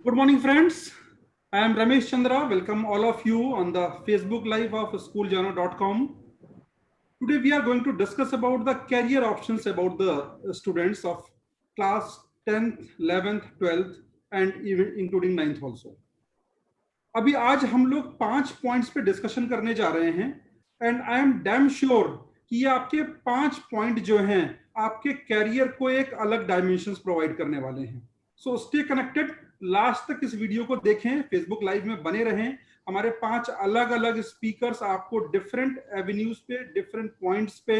Good morning, friends. I am Ramesh Chandra. Welcome all of you on the Facebook Live of schooljournal.com. Today we are going to discuss about the career options about the students of class 10th, 11th, 12th and even including 9th also. अभी आज हम लोग 5 points पे discussion करने जा रहे हैं and I am damn sure कि ये आपके 5 पॉइंट जो हैं आपके कैरियर को एक अलग डायमेंशंस प्रोवाइड करने वाले हैं. सो स्टे कनेक्टेड, लास्ट तक इस वीडियो को देखें, फेसबुक लाइव में बने रहें. हमारे 5 अलग अलग स्पीकर्स आपको डिफरेंट एवेन्यूज पे, डिफरेंट पॉइंट्स पे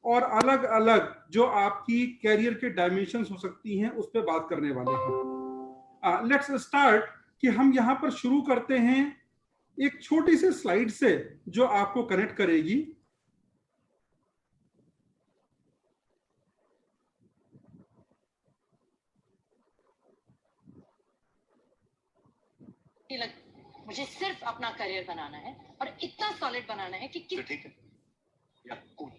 और अलग अलग जो आपकी कैरियर के डायमेंशंस हो सकती हैं उस पर बात करने वाले हैं. लेट्स स्टार्ट कि हम यहां पर शुरू करते हैं एक छोटी सी स्लाइड से जो आपको कनेक्ट करेगी. मुझे सिर्फ अपना करियर बनाना है और इतना सॉलिड बनाना है कि तो ठीक है या कूल.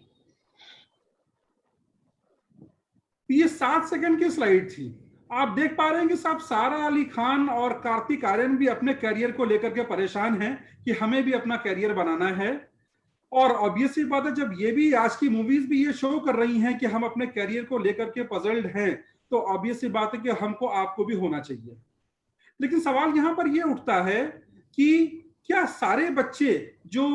ये 7 सेकंड की स्लाइड थी. आप देख पा रहे हैं कि साहब सारा अली खान और कार्तिक आर्यन भी अपने करियर को लेकर के परेशान हैं कि हमें भी अपना करियर बनाना है. और ऑब्वियसली बात है, जब ये भी आज की मूवीज भी ये शो कर रही हैं कि हम अपने करियर को लेकर के पजल्ड हैं, तो ऑब्वियसली बात है कि हमको आपको भी होना चाहिए. लेकिन सवाल यहां पर ये उठता है कि क्या सारे बच्चे जो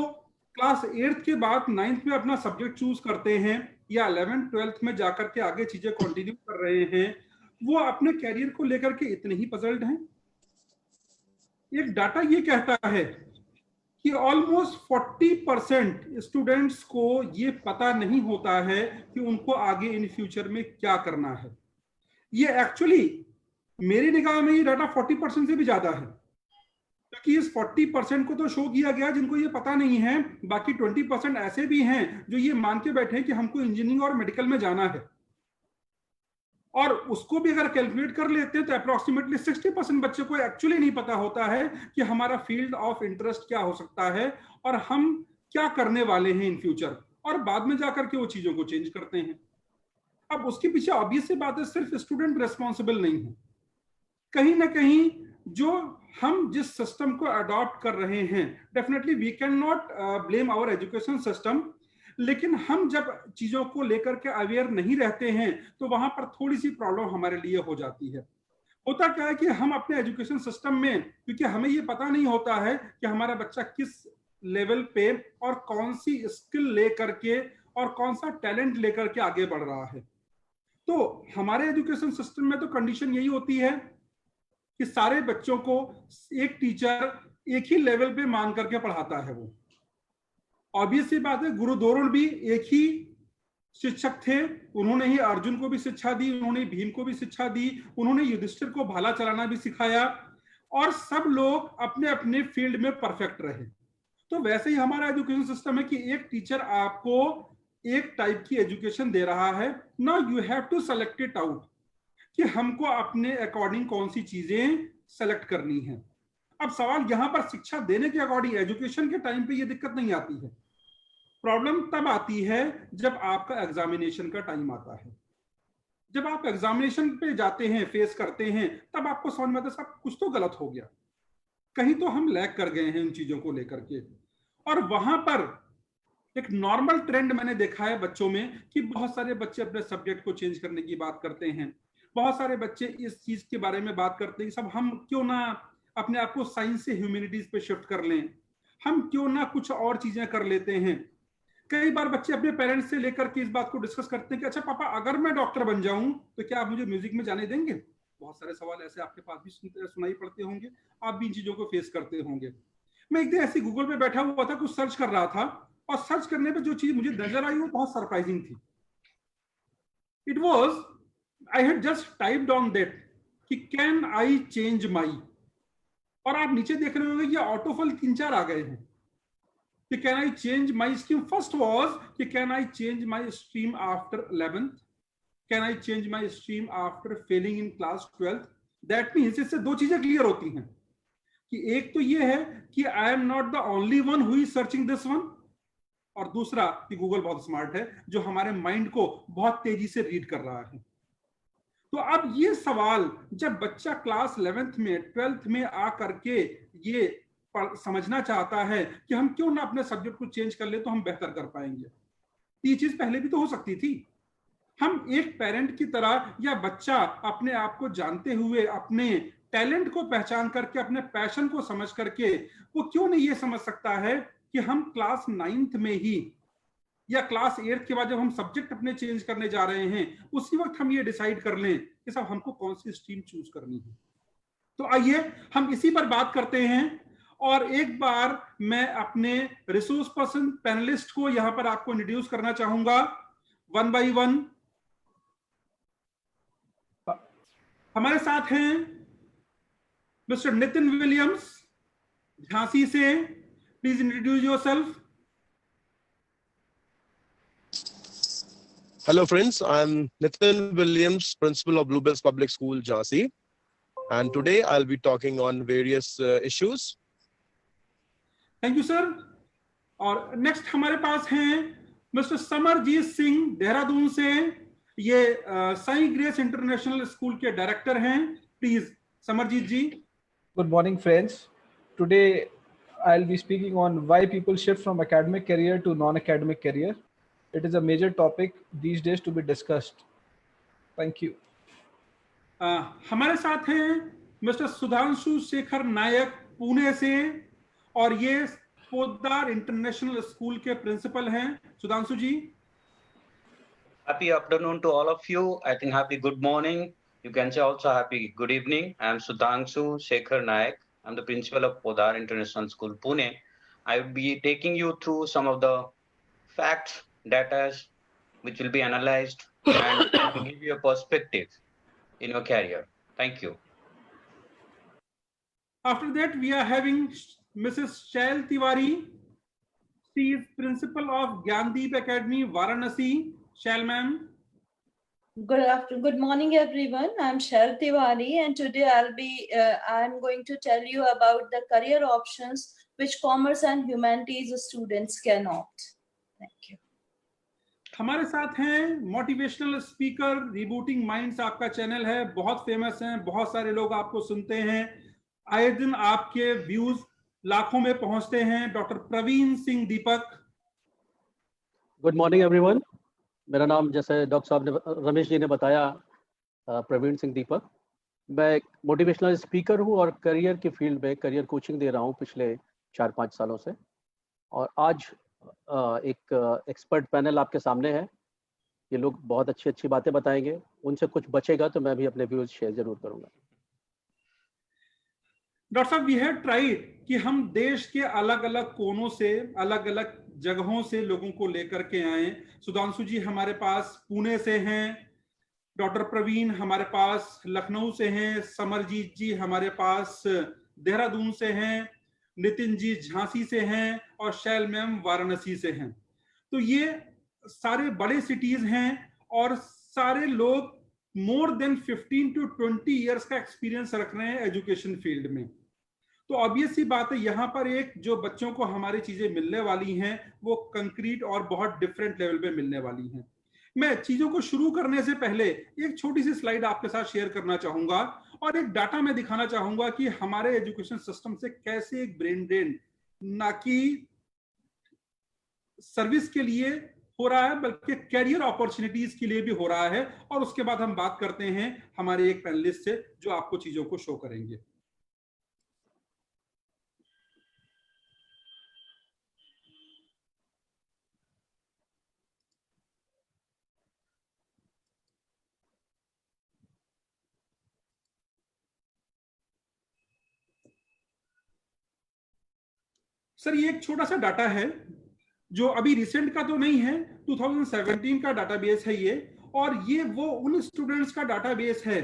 क्लास 8th के बाद 9th में अपना सब्जेक्ट चूज करते हैं या 11th 12th में जाकर के आगे चीजें कंटिन्यू कर रहे हैं, वो अपने कैरियर को लेकर के इतने ही पजल्ड हैं? एक डाटा ये कहता है कि ऑलमोस्ट 40% स्टूडेंट्स को ये पता नहीं होता है कि उनको आगे इन फ्यूचर में क्या करना है. ये एक्चुअली मेरी निगाह में ये डाटा 40% से भी ज्यादा है, क्योंकि इस 40% को तो शो किया गया जिनको ये पता नहीं है. बाकी 20% ऐसे भी हैं जो ये मान के बैठे हैं कि हमको इंजीनियरिंग और मेडिकल में जाना है, और उसको भी अगर कैलकुलेट कर लेते हैं तो अप्रोक्सीमेटली 60% बच्चे को एक्चुअली नहीं पता होता है कि हमारा फील्ड ऑफ इंटरेस्ट क्या हो सकता है और हम क्या करने वाले हैं इन फ्यूचर, और बाद में जाकर के वो चीजों को चेंज करते हैं. अब उसके पीछे ऑब्वियस सी बात है, सिर्फ स्टूडेंट रिस्पॉन्सिबल नहीं है. कहीं ना कहीं जो हम जिस सिस्टम को अडॉप्ट कर रहे हैं, definitely we can not blame our education system, लेकिन हम जब चीजों को लेकर के अवेयर नहीं रहते हैं तो वहां पर थोड़ी सी प्रॉब्लम हमारे लिए हो जाती है. होता क्या है कि हम अपने एजुकेशन सिस्टम में, क्योंकि हमें ये पता नहीं होता है कि हमारा बच्चा किस लेवल पे और कौन सी स्किल लेकर के और कौन सा टैलेंट लेकर के आगे बढ़ रहा है, तो हमारे एजुकेशन सिस्टम में तो कंडीशन यही होती है कि सारे बच्चों को एक टीचर एक ही लेवल पे मान करके पढ़ाता है. वो ऑब्वियसली बात है, गुरु द्रोण भी एक ही शिक्षक थे, उन्होंने ही अर्जुन को भी शिक्षा दी, उन्होंने भीम को भी शिक्षा दी, उन्होंने युधिष्ठिर को भाला चलाना भी सिखाया, और सब लोग अपने अपने फील्ड में परफेक्ट रहे. तो वैसे ही हमारा एजुकेशन सिस्टम है कि एक टीचर आपको एक टाइप की एजुकेशन दे रहा है. Now you have to select it out कि हमको अपने अकॉर्डिंग कौन सी चीजें सेलेक्ट करनी है. अब सवाल यहां पर शिक्षा देने के अकॉर्डिंग एजुकेशन के टाइम पे ये दिक्कत नहीं आती है. प्रॉब्लम तब आती है जब आपका एग्जामिनेशन का टाइम आता है. जब आप एग्जामिनेशन पे जाते हैं, फेस करते हैं, तब आपको समझ में आता है सब कुछ तो गलत हो गया, कहीं तो हम लैग कर गए हैं इन चीजों को लेकर के. और वहां पर एक नॉर्मल ट्रेंड मैंने देखा है बच्चों में कि बहुत सारे बच्चे अपने सब्जेक्ट को चेंज करने की बात करते हैं. बहुत सारे बच्चे इस चीज के बारे में बात करते हैं सब हम क्यों ना अपने आप को साइंस से ह्यूमैनिटीज पे शिफ्ट कर लें, हम क्यों ना कुछ और चीजें कर लेते हैं. कई बार बच्चे अपने पेरेंट्स से लेकर के इस बात को डिस्कस करते हैं कि अच्छा पापा, अगर मैं डॉक्टर बन जाऊं तो क्या आप मुझे म्यूजिक में जाने देंगे. बहुत सारे सवाल ऐसे आपके पास भी सुनाई पड़ते होंगे, आप भी इन चीजों को फेस करते होंगे. मैं एक दिन ऐसे गूगल पे बैठा हुआ था, कुछ सर्च कर रहा था, और सर्च करने पे जो चीज मुझे नजर आई वो बहुत सरप्राइजिंग थी. It was, I had just typed on that कि can I change my, और आप नीचे देख रहे होंगे कि ऑटोफिल 3-4 आ गए हैं कि can I change my stream. First was कि can I change my stream after 11th, can I change my stream after failing in class 12th. That means इससे दो चीजें क्लियर होती हैं कि एक तो ये है कि I am not the only one who is searching this one, और दूसरा कि गूगल बहुत स्मार्ट है जो हमारे माइंड को बहुत तेजी से रीड कर रहा है. तो अब ये सवाल जब बच्चा क्लास 11th में 12th में आ करके ये समझना चाहता है कि हम क्यों ना अपने सब्जेक्ट को चेंज कर ले तो हम बेहतर कर पाएंगे, ये चीज पहले भी तो हो सकती थी। हम एक पेरेंट की तरह या बच्चा अपने आप को जानते हुए, अपने टैलेंट को पहचान करके, अपने पैशन को समझ करके वो क्यों नहीं ये समझ सकता है कि हम क्लास 9th में ही या क्लास 8th के बाद जब हम सब्जेक्ट अपने चेंज करने जा रहे हैं उसी वक्त हम ये डिसाइड कर लें कि साहब हमको कौन सी स्ट्रीम चूज करनी है। तो आइए हम इसी पर बात करते हैं और एक बार मैं अपने रिसोर्स पर्सन पैनलिस्ट को यहां पर आपको इंट्रोड्यूस करना चाहूंगा वन बाय वन। हमारे साथ हैं मिस्टर नितिन विलियम्स झांसी से। Please introduce yourself. Hello friends, I'm Nitin Williams, Principal of Bluebells Public School, Jhansi, and today I'll be talking on various issues. Thank you sir. और next हमारे पास हैं mister Samarjeet Singh Dehradun से, ये साई ग्रेस इंटरनेशनल स्कूल के director हैं। Please Samarjeet ji. Good morning friends. Today I'll be speaking on why people shift from academic career to non-academic career. It is a major topic these days to be discussed. Thank you. हमारे साथ हैं mister Sudhanshu Shekhar नायक पुणे से और ये Poddar international school के principal हैं। सुधांशु जी। Happy afternoon to all of you. I think happy good morning. You can say also happy good evening. I am Sudhanshu Shekhar Nayak. I am the principal of Poddar International School, Pune. I will be taking you through some of the facts, data which will be analyzed and to give you a perspective in your career. Thank you. After that, we are having Mrs. Shail Tiwari. She is principal of Gyandeep Academy, Varanasi. Shail ma'am. Good morning, everyone. I'm Shail Tiwari, and today I'm going to tell you about the career options which commerce and humanities students can opt. Thank you. हमारे साथ हैं motivational speaker, rebooting minds आपका channel है, बहुत famous हैं, बहुत सारे लोग आपको सुनते हैं, आए दिन आपके व्यूज लाखों में पहुंचते हैं। Doctor Praveen Singh Deepak. Good morning everyone. मेरा नाम जैसे डॉक्टर साहब ने, रमेश जी ने बताया, प्रवीण सिंह दीपक। मैं एक मोटिवेशनल स्पीकर हूं और करियर की फील्ड में करियर कोचिंग दे रहा हूं पिछले 4-5 सालों से। और आज एक एक्सपर्ट पैनल आपके सामने है। ये लोग बहुत अच्छी अच्छी बातें बताएंगे, उनसे कुछ बचेगा तो मैं भी अपने व्यूज शेयर जरूर करूंगा। डॉक्टर साहब, वी हैव ट्राइड कि हम देश के अलग अलग कोनों से, अलग अलग जगहों से लोगों को लेकर के आए। सुधांशु जी हमारे पास पुणे से हैं, डॉक्टर प्रवीण हमारे पास लखनऊ से हैं, समरजीत जी हमारे पास देहरादून से हैं, नितिन जी झांसी से हैं और शैल मैम वाराणसी से हैं। तो ये सारे बड़े सिटीज हैं और सारे लोग मोर देन 15 to 20 इयर्स का एक्सपीरियंस रख रहे हैं एजुकेशन फील्ड में। तो ऑब्वियस सी बात है, यहाँ पर एक जो बच्चों को हमारी चीजें मिलने वाली हैं वो कंक्रीट और बहुत डिफरेंट लेवल पे मिलने वाली हैं। मैं चीजों को शुरू करने से पहले एक छोटी सी स्लाइड आपके साथ शेयर करना चाहूंगा और एक डाटा मैं दिखाना चाहूंगा कि हमारे एजुकेशन सिस्टम से कैसे एक ब्रेन ड्रेन ना कि सर्विस के लिए हो रहा है बल्कि कैरियर अपॉर्चुनिटीज के लिए भी हो रहा है। और उसके बाद हम बात करते हैं हमारे एक पैनलिस्ट से जो आपको चीजों को शो करेंगे। सर, ये एक छोटा सा डाटा है जो अभी रिसेंट का तो नहीं है, 2017 का डाटाबेस है ये, और ये वो उन स्टूडेंट्स का डाटाबेस है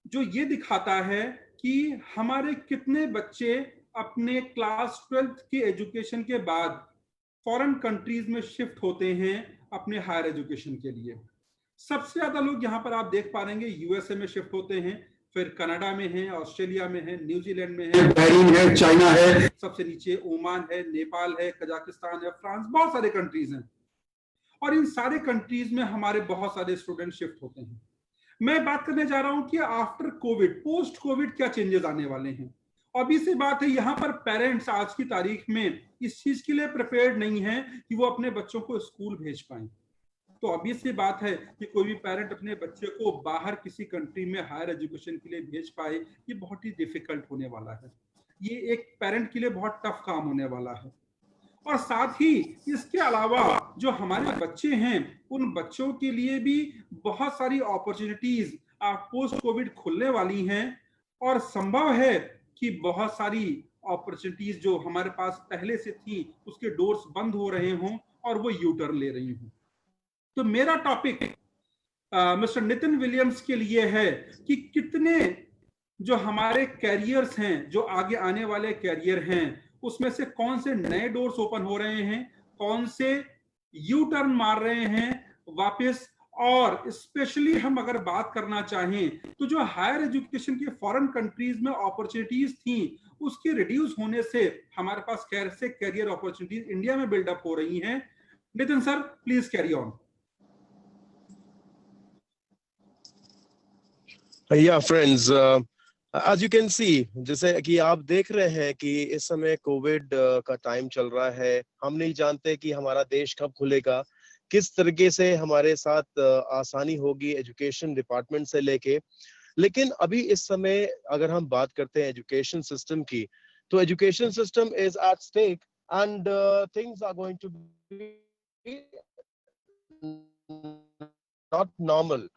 जो ये दिखाता है कि हमारे कितने बच्चे अपने क्लास 12th के एजुकेशन के बाद फॉरेन कंट्रीज में शिफ्ट होते हैं अपने हायर एजुकेशन के लिए। सबसे ज्यादा लोग यहाँ पर आप देख पा रहे हैं यूएसए में शिफ्ट होते हैं, फिर कनाडा में है, ऑस्ट्रेलिया में है, न्यूजीलैंड में है, बहरीन है, चाइना है, सबसे नीचे ओमान है, नेपाल है, कजाकिस्तान है, फ्रांस, बहुत सारे कंट्रीज हैं। और इन सारे कंट्रीज में हमारे बहुत सारे स्टूडेंट शिफ्ट होते हैं। मैं बात करने जा रहा हूं कि आफ्टर कोविड, पोस्ट कोविड क्या चेंजेस आने वाले हैं। ऑब्वियस सी बात है, यहाँ पर पेरेंट्स आज की तारीख में इस चीज के लिए प्रिपेयर्ड नहीं है कि वो अपने बच्चों को स्कूल भेज पाएं। तो ऑब्वियस सी बात है कि कोई भी पेरेंट अपने बच्चे को बाहर किसी कंट्री में हायर एजुकेशन के लिए भेज पाए, ये बहुत ही डिफिकल्ट होने वाला है। ये एक पेरेंट के लिए बहुत टफ काम होने वाला है। और साथ ही इसके अलावा जो हमारे बच्चे हैं, उन बच्चों के लिए भी बहुत सारी अपॉर्चुनिटीज पोस्ट कोविड खुलने वाली हैं, और संभव है कि बहुत सारी अपॉर्चुनिटीज जो हमारे पास पहले से थी उसके डोर्स बंद हो रहे हों और वो यू टर्न ले रही हों। तो मेरा टॉपिक मिस्टर नितिन विलियम्स के लिए है कि कितने जो हमारे कैरियर्स हैं, जो आगे आने वाले कैरियर हैं, उसमें से कौन से नए डोर्स ओपन हो रहे हैं, कौन से यू टर्न मार रहे हैं वापस। और स्पेशली हम अगर बात करना चाहें तो जो हायर एजुकेशन के फॉरेन कंट्रीज में अपॉर्चुनिटीज थी, उसके रिड्यूस होने से हमारे पास कैसे कैरियर अपॉर्चुनिटीज इंडिया में बिल्डअप हो रही हैं। Nitin sir, please carry on. Yeah, friends, as you can see, जैसे कि आप देख रहे हैं कि इस समय कोविड का टाइम चल रहा है। हम नहीं जानते कि हमारा देश कब खुलेगा, किस तरीके से हमारे साथ आसानी होगी एजुकेशन डिपार्टमेंट से लेके। लेकिन अभी इस समय अगर हम बात करते हैं एजुकेशन सिस्टम की, तो education system is at stake and things are going to be not normal.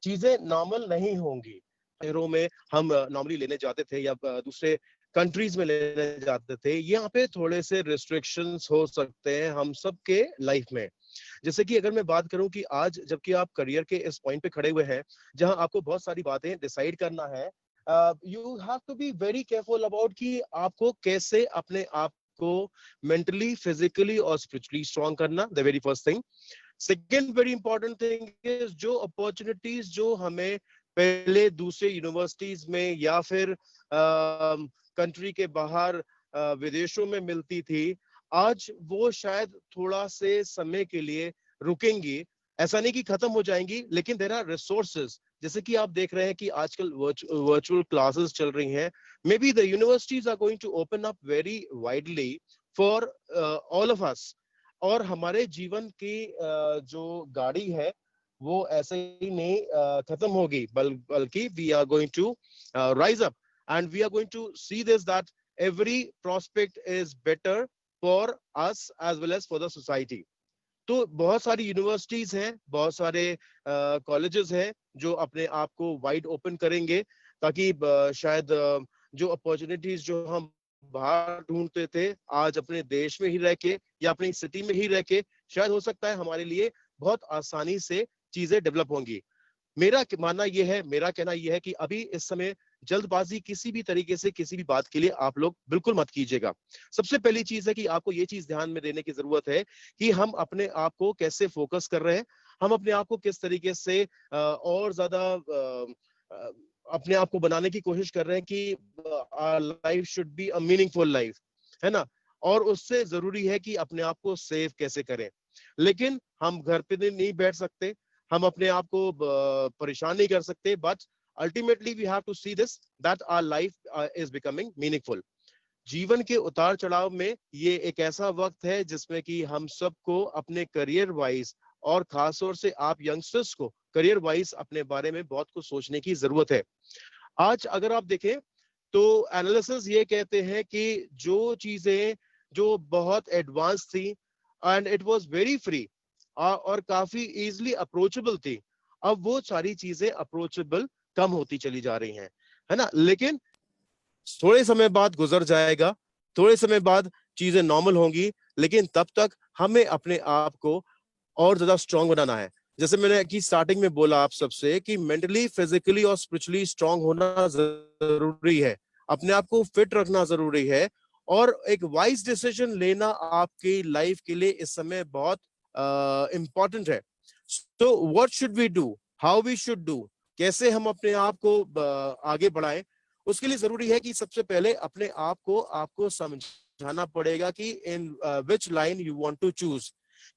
चीजें नॉर्मल नहीं होंगी। शहरों में हम नॉर्मली लेने जाते थे या दूसरे कंट्रीज में लेने जाते थे, यहाँ पे थोड़े से रिस्ट्रिक्शंस हो सकते हैं हम सब के लाइफ में। जैसे कि अगर मैं बात करूं कि आज जबकि आप करियर के इस पॉइंट पे खड़े हुए हैं जहां आपको बहुत सारी बातें डिसाइड करना है, you have to be very careful about कि आपको कैसे अपने आप को मेंटली, फिजिकली और स्पिरिचुअली स्ट्रॉन्ग करना, the very first thing. Second very important thing is जो अपॉर्चुनिटीज जो हमें पहले दूसरे यूनिवर्सिटीज में या फिर कंट्री के बाहर विदेशों में मिलती थी, आज वो शायद थोड़ा से समय के लिए रुकेंगी। ऐसा नहीं कि खत्म हो जाएंगी, लेकिन देयर आर रिसोर्सेज। जैसे कि आप देख रहे हैं कि आजकल वर्चुअल क्लासेस चल रही हैं। Maybe the universities are going to open up very widely for all of us. और हमारे जीवन की जो गाड़ी है वो ऐसे ही नहीं खत्म होगी, बल्कि we are going to rise up and we are going to see this that every prospect is better for us as well as for the society. तो बहुत सारी यूनिवर्सिटीज हैं, बहुत सारे कॉलेजेस हैं जो अपने आप को वाइड ओपन करेंगे, ताकि शायद जो अपॉर्चुनिटीज जो हम बाहर ढूंढते थे, आज अपने देश में ही रह के या अपनी सिटी में ही रह के शायद हो सकता है हमारे लिए बहुत आसानी से चीजें डेवलप होंगी। मेरा कहना यह है कि अभी इस समय जल्दबाजी किसी भी तरीके से किसी भी बात के लिए आप लोग बिल्कुल मत कीजिएगा। सबसे पहली चीज है कि आपको ये चीज ध्यान में देने की जरूरत है कि हम अपने आप को कैसे फोकस कर रहे हैं, हम अपने आप को किस तरीके से और ज्यादा अपने आप को बनाने की कोशिश कर रहे हैं कि life should be a meaningful life, है ना। और उससे जरूरी है कि अपने आप को सेव कैसे करें। लेकिन हम घर पे नहीं बैठ सकते, हम अपने आप को परेशान नहीं कर सकते, but ultimately we have to see this that our life is becoming meaningful. जीवन के उतार चढ़ाव में ये एक ऐसा वक्त है जिसमें कि हम सबको अपने करियर वाइज, और खासतौर से आप यंगस्टर्स को करियर वाइज अपने बारे में बहुत कुछ सोचने की जरूरत है। आज अगर आप देखें तो एनालिसिस ये कहते हैं कि जो चीजें जो बहुत एडवांस थी and it was very free और काफी इजीली अप्रोचेबल थी, अब वो सारी चीजें अप्रोचेबल कम होती चली जा रही हैं, है ना। लेकिन थोड़े समय बाद गुजर जाएगा, थोड़े समय बाद चीजें नॉर्मल होंगी, लेकिन तब तक हमें अपने आप को और ज्यादा स्ट्रांग बनाना है। जैसे मैंने कि स्टार्टिंग में बोला आप सबसे कि मेंटली, फिजिकली और स्पिरिचुअली स्ट्रांग होना जरूरी है, अपने आप को फिट रखना जरूरी है, और एक वाइज डिसीजन लेना आपकी लाइफ के लिए इस समय बहुत इंपॉर्टेंट है। तो what should we do, how we should do, कैसे हम अपने आप को आगे बढ़ाएं, उसके लिए जरूरी है कि सबसे पहले अपने आप को आपको समझाना पड़ेगा कि in which line you want to choose,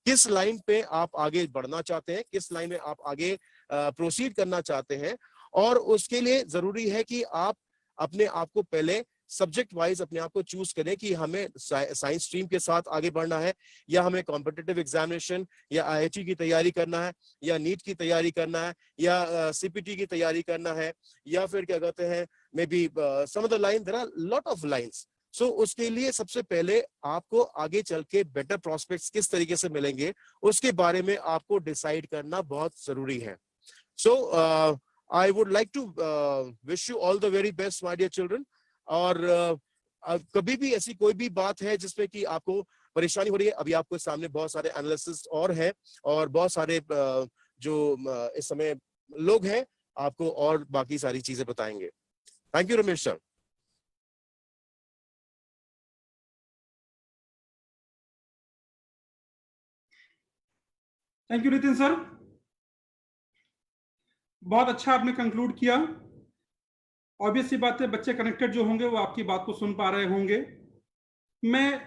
किस लाइन पे आप आगे बढ़ना चाहते हैं, किस लाइन में आप आगे प्रोसीड करना चाहते हैं, और उसके लिए जरूरी है कि आप अपने आप को पहले सब्जेक्ट वाइज अपने आप को चूज करें कि हमें साइंस स्ट्रीम के साथ आगे बढ़ना है, या हमें कॉम्पिटिटिव एग्जामिनेशन या IIT की तैयारी करना है, या नीट की तैयारी करना है, या CPT की तैयारी करना है, या फिर क्या कहते हैं maybe some of the line, there are lot of lines. So उसके लिए सबसे पहले आपको आगे चल के बेटर प्रोस्पेक्ट्स किस तरीके से मिलेंगे उसके बारे में आपको डिसाइड करना बहुत जरूरी है। सो I would like to wish you all the very best, my dear children. और कभी भी ऐसी कोई भी बात है जिसमें कि आपको परेशानी हो रही है, अभी आपको सामने बहुत सारे एनालिसिस और हैं, और बहुत सारे जो इस समय लोग हैं आपको और बाकी सारी चीजें बताएंगे। Thank you Ramesh sir. Thank you Nitin sir, बहुत अच्छा आपने कंक्लूड किया। ऑब्वियस सी बात है, बच्चे कनेक्टेड जो होंगे वो आपकी बात को सुन पा रहे होंगे। मैं